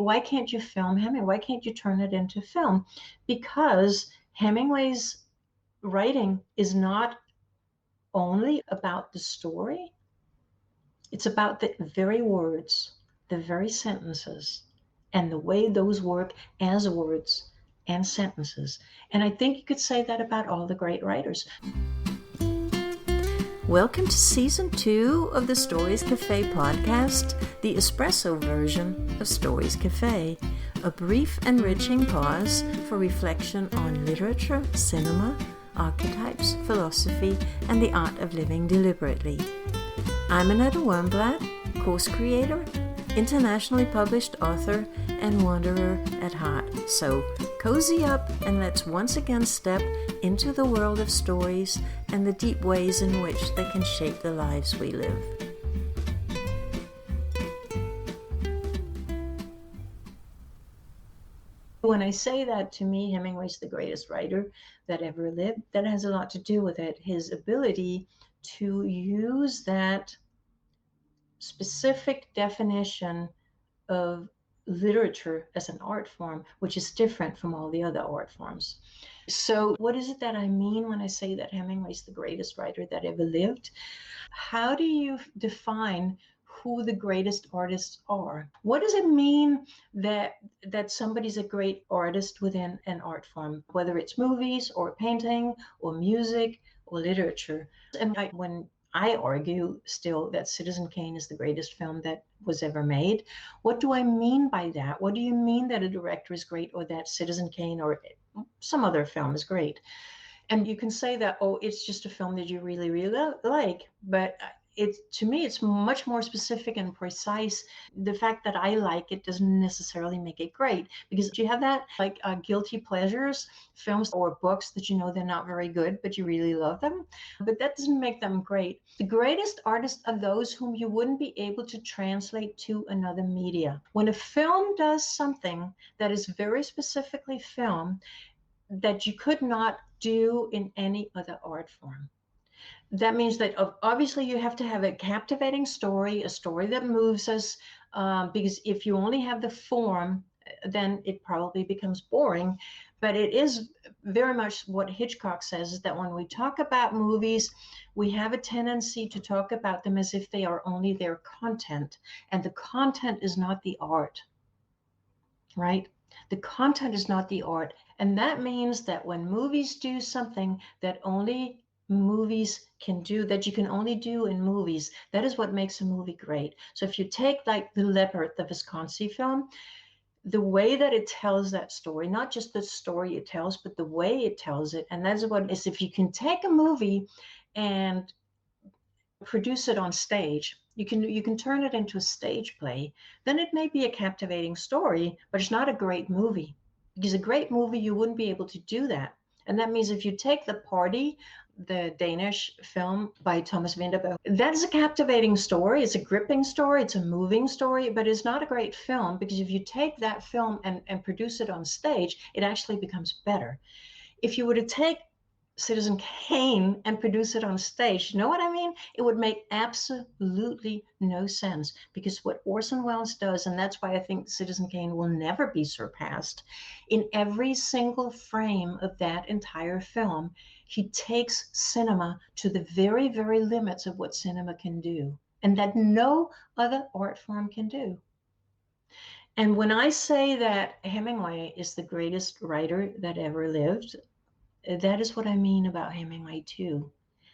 Why can't you film Hemingway? Why can't you turn it into film? Because Hemingway's writing is not only about the story, it's about the very words, the very sentences, and the way those work as words and sentences. And I think you could say that about all the great writers. Welcome to Season 2 of the Stories Cafe podcast, the espresso version of Stories Cafe, a brief, enriching pause for reflection on literature, cinema, archetypes, philosophy, and the art of living deliberately. I'm Annette Wernblatt, course creator, internationally published author, and wanderer at heart. So cozy up and let's once again step into the world of stories and the deep ways in which they can shape the lives we live. When I say that, to me, Hemingway's the greatest writer that ever lived. That has a lot to do with it. His ability to use that specific definition of literature as an art form, which is different from all the other art forms. So what is it that I mean when I say that Hemingway's the greatest writer that ever lived? How do you define who the greatest artists are? What does it mean that somebody's a great artist within an art form, whether it's movies or painting or music or literature? And when I argue still that Citizen Kane is the greatest film that was ever made, what do I mean by that? What do you mean that a director is great or that Citizen Kane or some other film is great? And you can say that, oh, it's just a film that you really, really like. But to me, it's much more specific and precise. The fact that I like it doesn't necessarily make it great, because you have that like guilty pleasures, films or books that you know they're not very good, but you really love them. But that doesn't make them great. The greatest artists are those whom you wouldn't be able to translate to another media. When a film does something that is very specifically film, that you could not do in any other art form. That means that obviously you have to have a captivating story, a story that moves us, because if you only have the form, then it probably becomes boring. But it is very much what Hitchcock says, is that when we talk about movies, we have a tendency to talk about them as if they are only their content, and the content is not the art, right? The content is not the art. And that means that when movies do something that only movies can do, that you can only do in movies, that is what makes a movie great. So if you take like The Leopard, the Visconti film, the way that it tells that story, not just the story it tells, but the way it tells it. And that's what is, if you can take a movie and produce it on stage, you can turn it into a stage play, then it may be a captivating story, but it's not a great movie. Because a great movie, you wouldn't be able to do that. And that means if you take The Party, the Danish film by Thomas Vinterberg, that's a captivating story. It's a gripping story. It's a moving story, but it's not a great film, because if you take that film and produce it on stage, it actually becomes better. If you were to take Citizen Kane and produce it on stage, you know what I mean? It would make absolutely no sense, because what Orson Welles does, and that's why I think Citizen Kane will never be surpassed, in every single frame of that entire film, he takes cinema to the very, very limits of what cinema can do, and that no other art form can do. And when I say that Hemingway is the greatest writer that ever lived, that is what I mean about Hemingway too.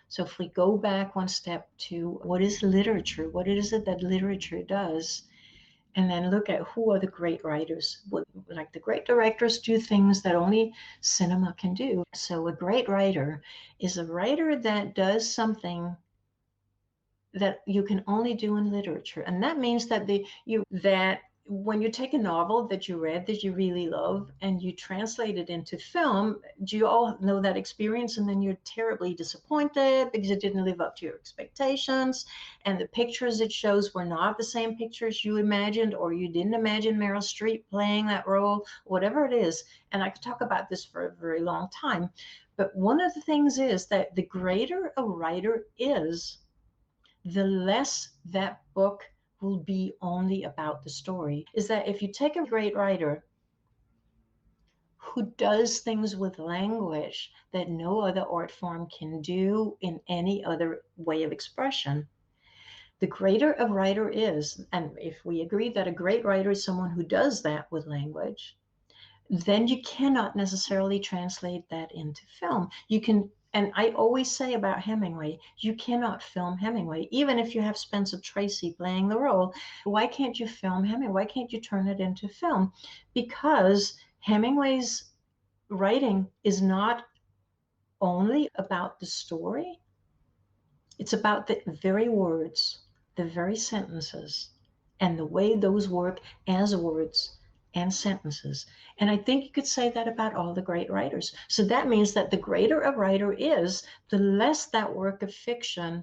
So if we go back one step to what is literature, what is it that literature does, and then look at who are the great writers. Like the great directors do things that only cinema can do. So a great writer is a writer that does something that you can only do in literature. And that means that when you take a novel that you read that you really love and you translate it into film, do you all know that experience? And then you're terribly disappointed because it didn't live up to your expectations, and the pictures it shows were not the same pictures you imagined, or you didn't imagine Meryl Streep playing that role, whatever it is. And I could talk about this for a very long time. But one of the things is that the greater a writer is, the less that book will be only about the story. Is that if you take a great writer who does things with language that no other art form can do in any other way of expression, the greater a writer is, and if we agree that a great writer is someone who does that with language, then you cannot necessarily translate that into film. You can, and I always say about Hemingway, you cannot film Hemingway, even if you have Spencer Tracy playing the role. Why can't you film Hemingway? Why can't you turn it into film? Because Hemingway's writing is not only about the story, it's about the very words, the very sentences, and the way those work as words and sentences. And I think you could say that about all the great writers. So that means that the greater a writer is, the less that work of fiction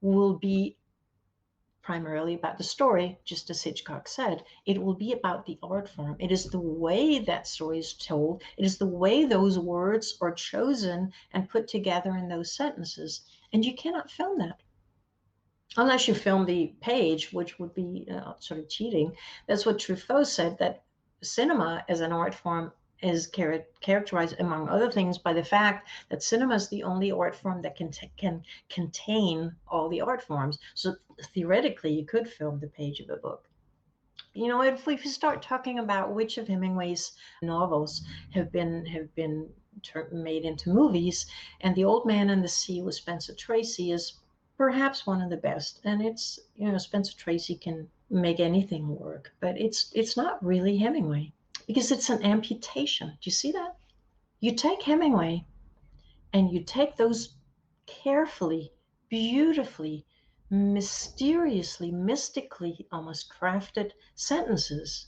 will be primarily about the story, just as Hitchcock said. It will be about the art form. It is the way that story is told. It is the way those words are chosen and put together in those sentences. And you cannot film that unless you film the page, which would be sort of cheating. That's what Truffaut said, that cinema as an art form is characterized, among other things, by the fact that cinema is the only art form that can contain all the art forms. So theoretically, you could film the page of a book. You know, if we start talking about which of Hemingway's novels have been made into movies, and The Old Man and the Sea with Spencer Tracy is perhaps one of the best. And it's, you know, Spencer Tracy can make anything work, but it's not really Hemingway because it's an amputation. Do you see that? You take Hemingway and you take those carefully, beautifully, mysteriously, mystically almost crafted sentences,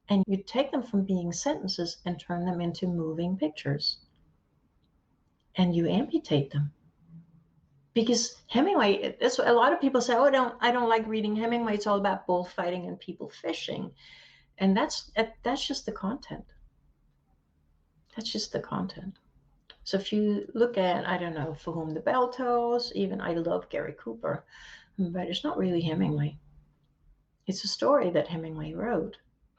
and you take them from being sentences and turn them into moving pictures, and you amputate them. Because Hemingway, that's what a lot of people say, oh, I don't like reading Hemingway, it's all about bullfighting and people fishing. And that's just the content. That's just the content. So if you look at, I don't know, For Whom the Bell Tolls, even I love Gary Cooper, but it's not really Hemingway. It's a story that Hemingway wrote.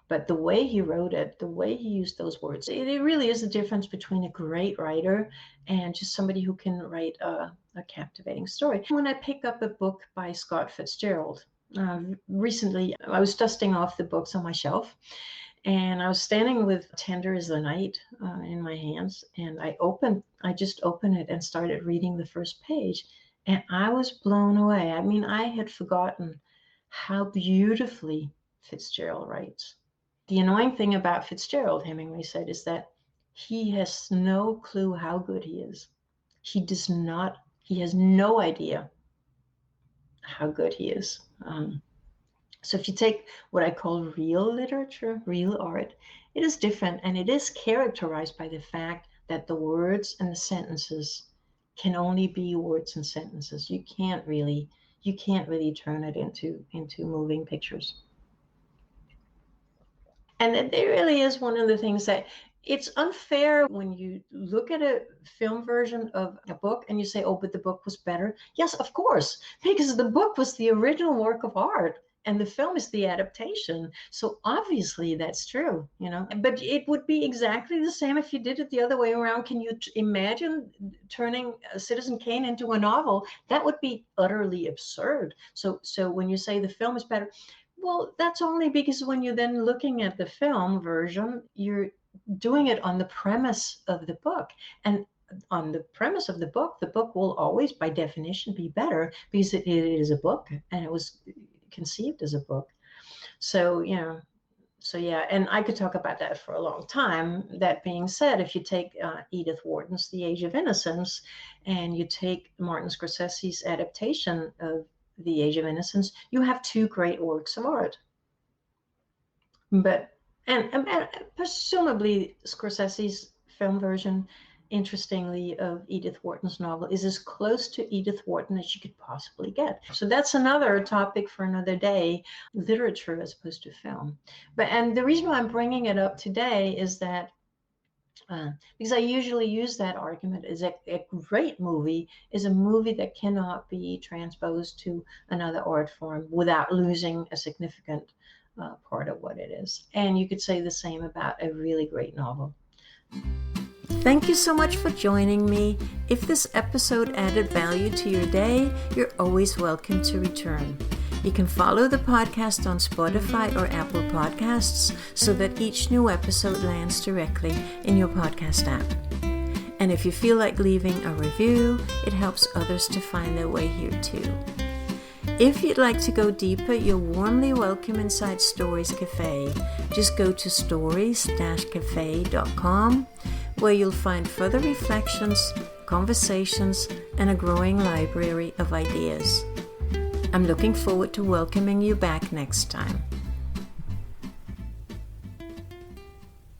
But the way he wrote it, the way he used those words, it really is the difference between a great writer and just somebody who can write a captivating story. When I pick up a book by Scott Fitzgerald, recently I was dusting off the books on my shelf, and I was standing with Tender as the Night in my hands, and I just opened it and started reading the first page, and I was blown away. I mean, I had forgotten how beautifully Fitzgerald writes. The annoying thing about Fitzgerald, Hemingway said, is that he has no clue how good he is. He has no idea how good he is. So if you take what I call real literature, real art, it is different, and it is characterized by the fact that the words and the sentences can only be words and sentences. You can't really turn it into moving pictures. And it really is one of the things that it's unfair when you look at a film version of a book and you say, oh, but the book was better. Yes, of course, because the book was the original work of art and the film is the adaptation. So obviously that's true, you know, but it would be exactly the same if you did it the other way around. Can you imagine turning Citizen Kane into a novel? That would be utterly absurd. So when you say the film is better, well, that's only because when you're then looking at the film version, you're doing it on the premise of the book. And on the premise of the book will always, by definition, be better because it is a book and it was conceived as a book. So, you know, so yeah, and I could talk about that for a long time. That being said, if you take Edith Wharton's The Age of Innocence and you take Martin Scorsese's adaptation of The Age of Innocence, you have two great works of art. But and presumably Scorsese's film version, interestingly, of Edith Wharton's novel is as close to Edith Wharton as you could possibly get. So that's another topic for another day, literature as opposed to film. And the reason why I'm bringing it up today is that Because I usually use that argument is a great movie is a movie that cannot be transposed to another art form without losing a significant part of what it is. And you could say the same about a really great novel. Thank you so much for joining me. If this episode added value to your day, you're always welcome to return. You can follow the podcast on Spotify or Apple Podcasts so that each new episode lands directly in your podcast app. And if you feel like leaving a review, it helps others to find their way here too. If you'd like to go deeper, you're warmly welcome inside Stories Cafe. Just go to stories-cafe.com, where you'll find further reflections, conversations, and a growing library of ideas. I'm looking forward to welcoming you back next time.